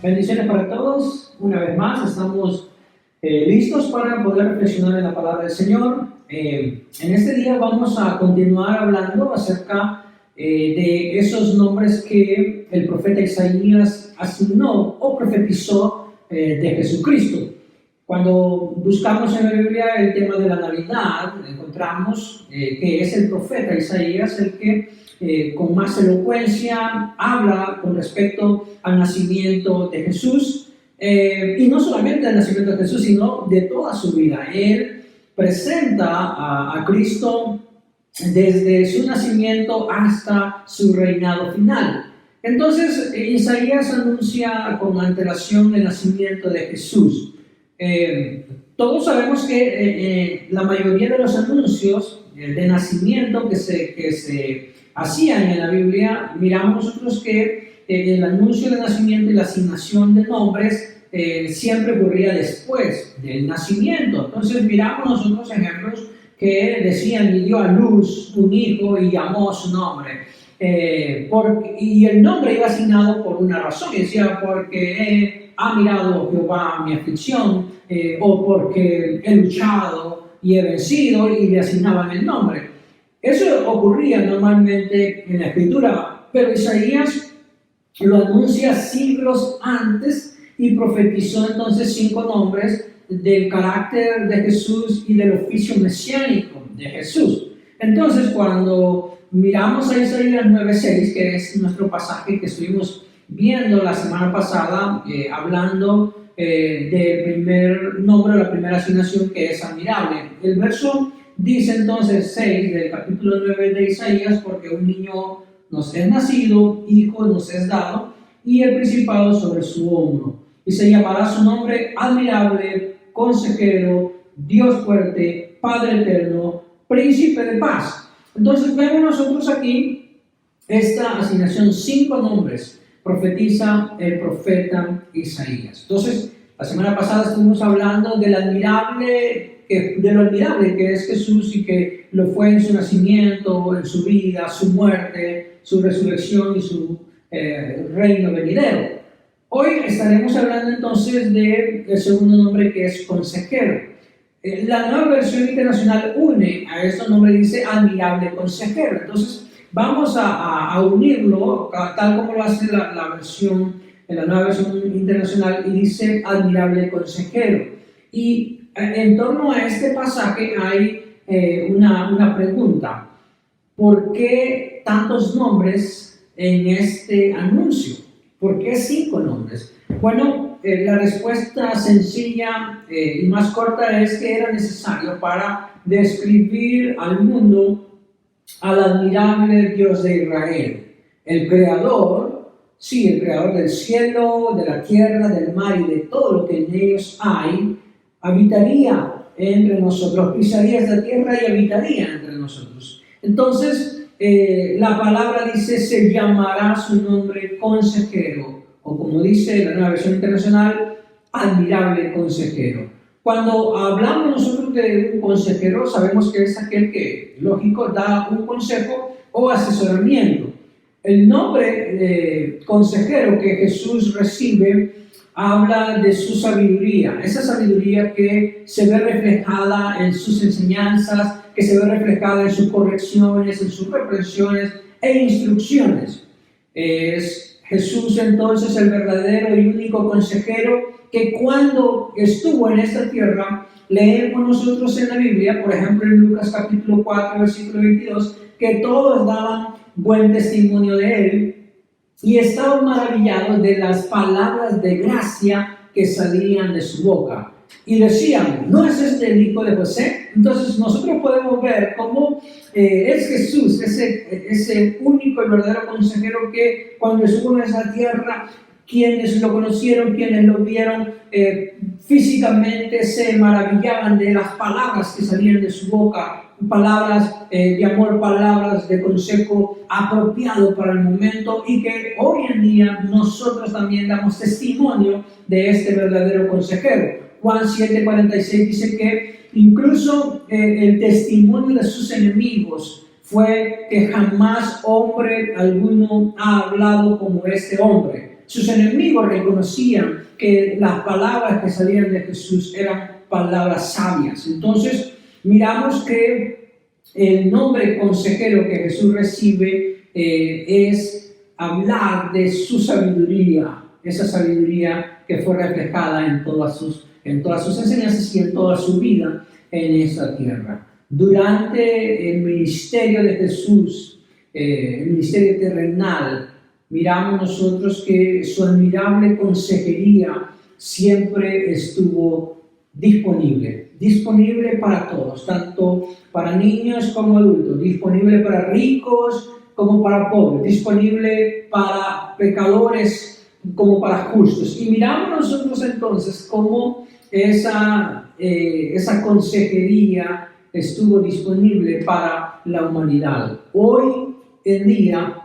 Bendiciones para todos. Una vez más estamos listos para poder reflexionar en la palabra del Señor. En este día vamos a continuar hablando acerca de esos nombres que el profeta Isaías asignó o profetizó de Jesucristo. Cuando buscamos en la Biblia el tema de la Navidad, encontramos que es el profeta Isaías el que con más elocuencia habla con respecto al nacimiento de Jesús, y no solamente del nacimiento de Jesús, sino de toda su vida. Él presenta a Cristo desde su nacimiento hasta su reinado final. Entonces, Isaías anuncia con antelación el nacimiento de Jesús. Todos sabemos que la mayoría de los anuncios de nacimiento que se hacían en la Biblia, miramos nosotros que el anuncio del nacimiento y la asignación de nombres siempre ocurría después del nacimiento. Entonces miramos nosotros ejemplos que decían: y dio a luz un hijo y llamó su nombre. Y el nombre iba asignado por una razón, decía: porque ha mirado Jehová mi aflicción, o porque he luchado y he vencido, y le asignaban el nombre. Eso ocurría normalmente en la Escritura, pero Isaías lo anuncia siglos antes y profetizó entonces 5 nombres del carácter de Jesús y del oficio mesiánico de Jesús. Entonces, cuando miramos a Isaías 9:6, que es nuestro pasaje que estuvimos viendo la semana pasada, hablando del primer nombre, la primera asignación, que es admirable. El verso dice entonces 6 del capítulo 9 de Isaías: porque un niño nos es nacido, hijo nos es dado, y el principado sobre su hombro. Y se llamará su nombre admirable, consejero, Dios fuerte, Padre eterno, príncipe de paz. Entonces vemos nosotros aquí esta asignación: 5 nombres profetiza el profeta Isaías. Entonces, la semana pasada estuvimos hablando de lo admirable que es Jesús, y que lo fue en su nacimiento, en su vida, su muerte, su resurrección y su reino venidero. Hoy estaremos hablando entonces del segundo nombre, que es consejero. La Nueva Versión Internacional une a este nombre, dice admirable consejero. Entonces vamos a unirlo tal como lo hace la Nueva Versión Internacional, y dice admirable consejero. Y en torno a este pasaje hay una pregunta: ¿por qué tantos nombres en este anuncio? ¿Por qué 5 nombres? Bueno, la respuesta sencilla y más corta es que era necesario para describir al mundo al admirable Dios de Israel, el creador, sí, el creador del cielo, de la tierra, del mar y de todo lo que en ellos hay. Habitaría entre nosotros, pisaría esta tierra y habitaría entre nosotros. Entonces, la palabra dice: se llamará su nombre consejero, o como dice la Nueva Versión Internacional, admirable consejero. Cuando hablamos nosotros de un consejero, sabemos que es aquel que, lógico, da un consejo o asesoramiento. El nombre consejero que Jesús recibe habla de su sabiduría, esa sabiduría que se ve reflejada en sus enseñanzas, que se ve reflejada en sus correcciones, en sus reprensiones e instrucciones. Es Jesús entonces el verdadero y único consejero, que cuando estuvo en esta tierra, leemos nosotros en la Biblia, por ejemplo en Lucas capítulo 4, versículo 22, que todos daban buen testimonio de él, y estaban maravillados de las palabras de gracia que salían de su boca. Y decían: ¿no es este el hijo de José? Entonces nosotros podemos ver cómo es Jesús, ese único y verdadero consejero, que cuando estuvo en esa tierra, quienes lo conocieron, quienes lo vieron físicamente, se maravillaban de las palabras que salían de su boca. Palabras de amor, palabras de consejo apropiado para el momento, y que hoy en día nosotros también damos testimonio de este verdadero consejero. Juan 7:46 dice que incluso el testimonio de sus enemigos fue que jamás hombre alguno ha hablado como este hombre. Sus enemigos reconocían que las palabras que salían de Jesús eran palabras sabias. Entonces, miramos que el nombre consejero que Jesús recibe es hablar de su sabiduría, esa sabiduría que fue reflejada en todas sus enseñanzas y en toda su vida en esa tierra. Durante el ministerio de Jesús, el ministerio terrenal, miramos nosotros que su admirable consejería siempre estuvo disponible para todos, tanto para niños como adultos, disponible para ricos como para pobres, disponible para pecadores como para justos. Y miramos nosotros entonces cómo esa consejería estuvo disponible para la humanidad. Hoy en día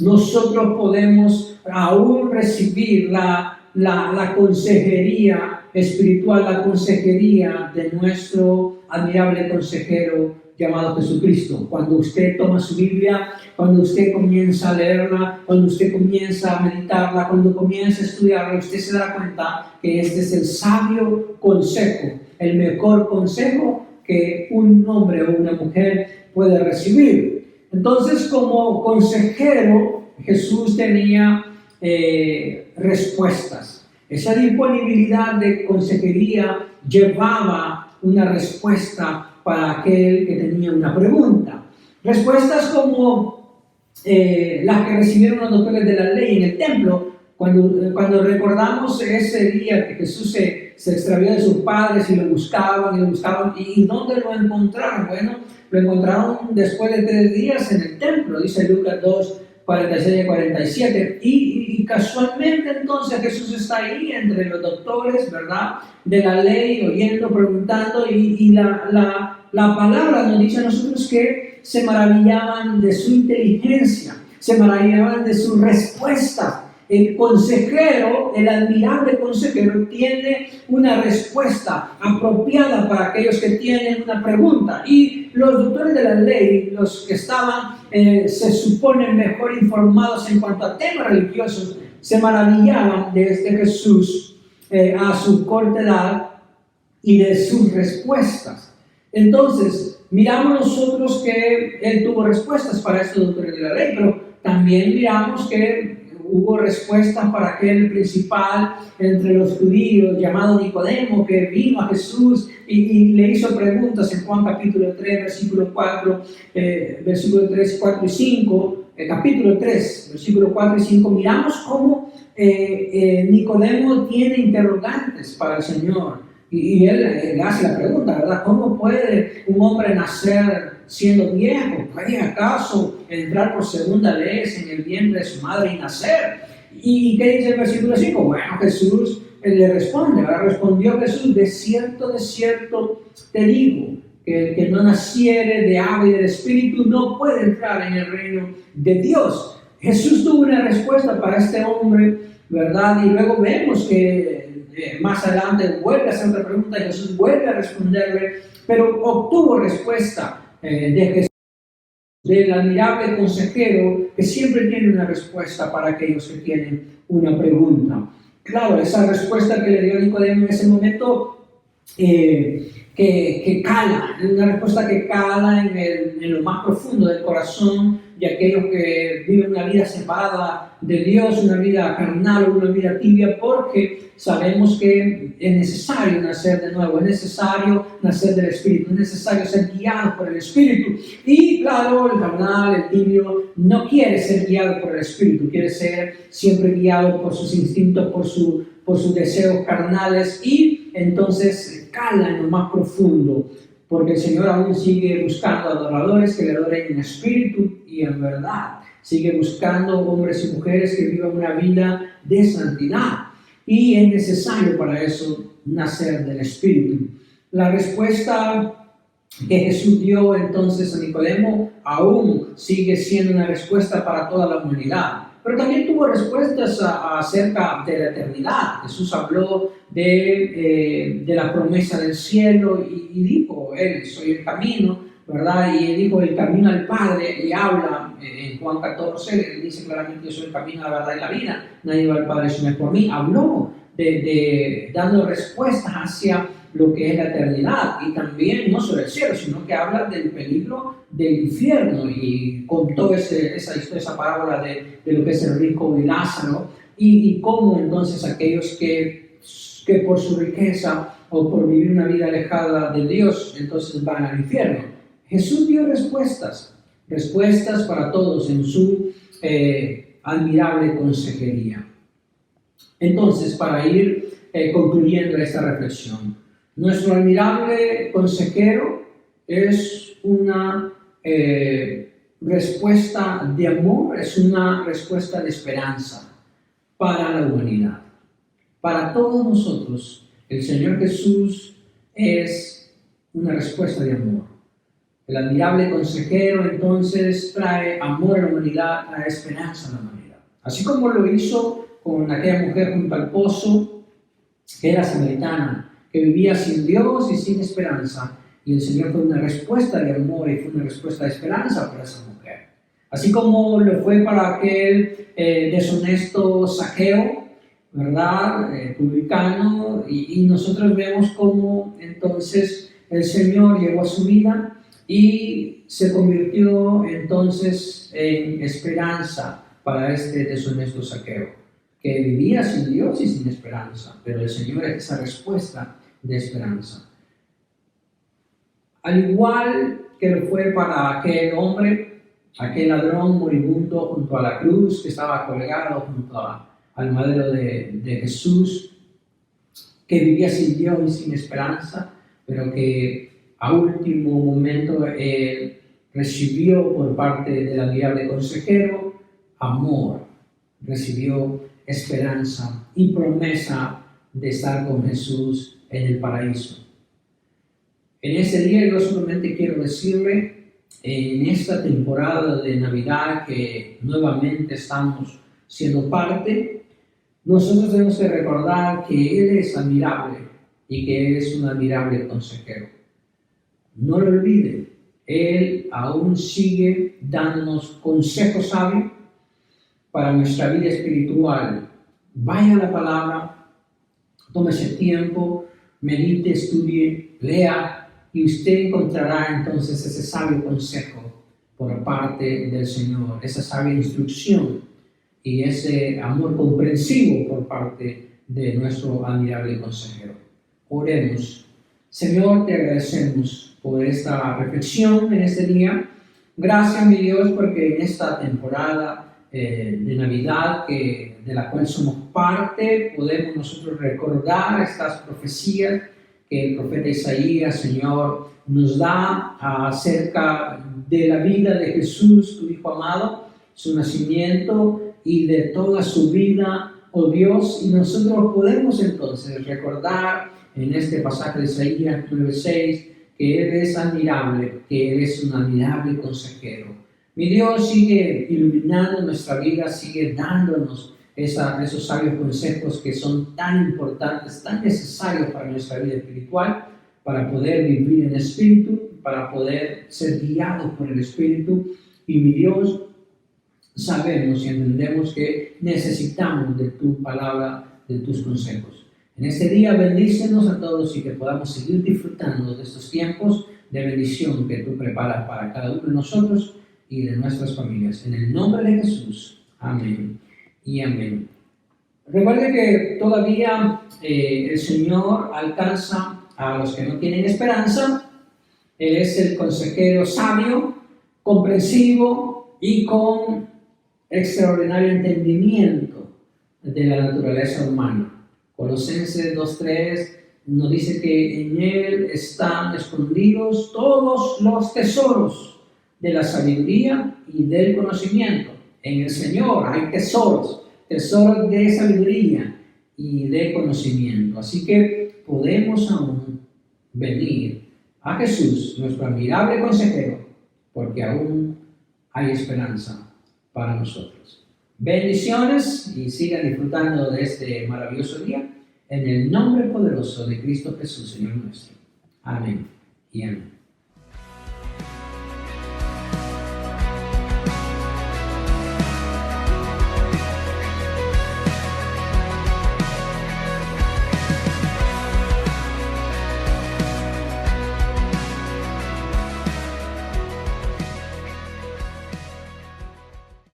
nosotros podemos aún recibir la consejería espiritual, la consejería de nuestro admirable consejero llamado Jesucristo. Cuando usted toma su Biblia, cuando usted comienza a leerla, cuando usted comienza a meditarla, cuando comienza a estudiarla, usted se da cuenta que este es el sabio consejo, el mejor consejo que un hombre o una mujer puede recibir. Entonces, como consejero, Jesús tenía respuestas. Esa disponibilidad de consejería llevaba una respuesta para aquel que tenía una pregunta. Respuestas como las que recibieron los doctores de la ley en el templo, cuando recordamos ese día que Jesús se extravió de sus padres y lo buscaban, ¿y dónde lo encontraron? Bueno, lo encontraron después de 3 días en el templo, dice Lucas 2, 46 y 47, y casualmente entonces Jesús está ahí entre los doctores, ¿verdad?, de la ley, oyendo, preguntando, y la palabra nos dice a nosotros que se maravillaban de su inteligencia, se maravillaban de su respuesta. El consejero, el admirable consejero, tiene una respuesta apropiada para aquellos que tienen una pregunta. Y los doctores de la ley, los que estaban, se suponen mejor informados en cuanto a temas religiosos, se maravillaban de este Jesús a su corta edad y de sus respuestas. Entonces, miramos nosotros que él tuvo respuestas para estos doctores de la ley, pero también miramos que hubo respuestas para aquel principal entre los judíos llamado Nicodemo, que vino a Jesús y le hizo preguntas en Juan capítulo 3, versículo 4, versículo 3, 4 y 5, capítulo 3, versículo 4 y 5, miramos cómo Nicodemo tiene interrogantes para el Señor. Y él hace la pregunta, ¿verdad? ¿Cómo puede un hombre nacer siendo viejo? ¿Puede acaso entrar por segunda vez en el vientre de su madre y nacer? ¿Y qué dice el versículo 5? Bueno, Jesús le responde, ¿verdad? Respondió Jesús: de cierto te digo, que el que no naciere de agua y del Espíritu no puede entrar en el reino de Dios. Jesús tuvo una respuesta para este hombre, ¿verdad? Y luego vemos que más adelante vuelve a hacer otra pregunta y Jesús vuelve a responderle, pero obtuvo respuesta de Jesús, del admirable consejero que siempre tiene una respuesta para aquellos que tienen una pregunta. Claro, esa respuesta que le dio Nicodemo en ese momento que cala, una respuesta que cala en lo más profundo del corazón de aquellos que viven una vida separada de Dios, una vida carnal, una vida tibia, porque sabemos que es necesario nacer de nuevo, es necesario nacer del Espíritu, es necesario ser guiado por el Espíritu. Y claro, el carnal, el tibio, no quiere ser guiado por el Espíritu, quiere ser siempre guiado por sus instintos, por sus deseos carnales, y entonces cala en lo más profundo, porque el Señor aún sigue buscando adoradores que le adoren en espíritu y en verdad. Sigue buscando hombres y mujeres que vivan una vida de santidad. Y es necesario para eso nacer del Espíritu. La respuesta que Jesús dio entonces a Nicodemo aún sigue siendo una respuesta para toda la humanidad. Pero también tuvo respuestas acerca de la eternidad. Jesús habló de la promesa del cielo y dijo: Él, soy el camino, ¿verdad? Y él dijo el camino al Padre, y habla En Juan 14 él dice claramente: yo soy el camino, la verdad y la vida. Nadie va al Padre sino por mí. Habló dando respuestas hacia lo que es la eternidad, y también no solo el cielo, sino que habla del peligro del infierno, y contó esa parábola de lo que es el rico y Lázaro, y cómo entonces aquellos que por su riqueza o por vivir una vida alejada de Dios, entonces van al infierno. Jesús dio respuestas para todos en su admirable consejería. Entonces, para ir concluyendo esta reflexión, nuestro admirable consejero es una respuesta de amor, es una respuesta de esperanza para la humanidad. Para todos nosotros, el Señor Jesús es una respuesta de amor. El admirable consejero entonces trae amor a la humanidad, trae esperanza a la humanidad. Así como lo hizo con aquella mujer junto al pozo, que era samaritana, que vivía sin Dios y sin esperanza, y el Señor fue una respuesta de amor y fue una respuesta de esperanza para esa mujer. Así como lo fue para aquel deshonesto Zaqueo, ¿verdad? Publicano, y nosotros vemos cómo entonces el Señor llegó a su vida y se convirtió entonces en esperanza para este deshonesto Zaqueo, que vivía sin Dios y sin esperanza, pero el Señor es esa respuesta de esperanza. Al igual que lo fue para aquel hombre, aquel ladrón moribundo junto a la cruz, que estaba colgado junto al madero de Jesús, que vivía sin Dios y sin esperanza, pero que a último momento recibió por parte del admirable consejero amor, recibió esperanza y promesa de estar con Jesús en el paraíso. En ese día yo solamente quiero decirle, en esta temporada de Navidad que nuevamente estamos siendo parte, nosotros tenemos que recordar que Él es admirable y que Él es un admirable consejero. No lo olvide, Él aún sigue dándonos consejos sabios para nuestra vida espiritual. Vaya a la palabra, tómese tiempo, medite, estudie, lea, y usted encontrará entonces ese sabio consejo por parte del Señor, esa sabia instrucción y ese amor comprensivo por parte de nuestro admirable consejero. Oremos. Señor, te agradecemos por esta reflexión en este día. Gracias, mi Dios, porque en esta temporada de Navidad, de la cual somos parte, podemos nosotros recordar estas profecías que el profeta Isaías, Señor, nos da acerca de la vida de Jesús, tu Hijo amado, su nacimiento y de toda su vida, oh Dios, y nosotros podemos entonces recordar en este pasaje de Isaías 9:6 que Él es admirable, que Él es un admirable consejero. Mi Dios, sigue iluminando nuestra vida, sigue dándonos esos sabios consejos que son tan importantes, tan necesarios para nuestra vida espiritual, para poder vivir en espíritu, para poder ser guiados por el Espíritu. Y mi Dios, sabemos y entendemos que necesitamos de tu palabra, de tus consejos. En este día bendícenos a todos y que podamos seguir disfrutando de estos tiempos de bendición que tú preparas para cada uno de nosotros y de nuestras familias. En el nombre de Jesús. Amén y amén. Recuerde que todavía el Señor alcanza a los que no tienen esperanza. Él es el consejero sabio, comprensivo y con extraordinario entendimiento de la naturaleza humana. Colosenses 2:3 nos dice que en Él están escondidos todos los tesoros de la sabiduría y del conocimiento. En el Señor hay tesoros de sabiduría y de conocimiento. Así que podemos aún venir a Jesús, nuestro admirable consejero, porque aún hay esperanza para nosotros. Bendiciones y sigan disfrutando de este maravilloso día en el nombre poderoso de Cristo Jesús, Señor nuestro. Amén y amén.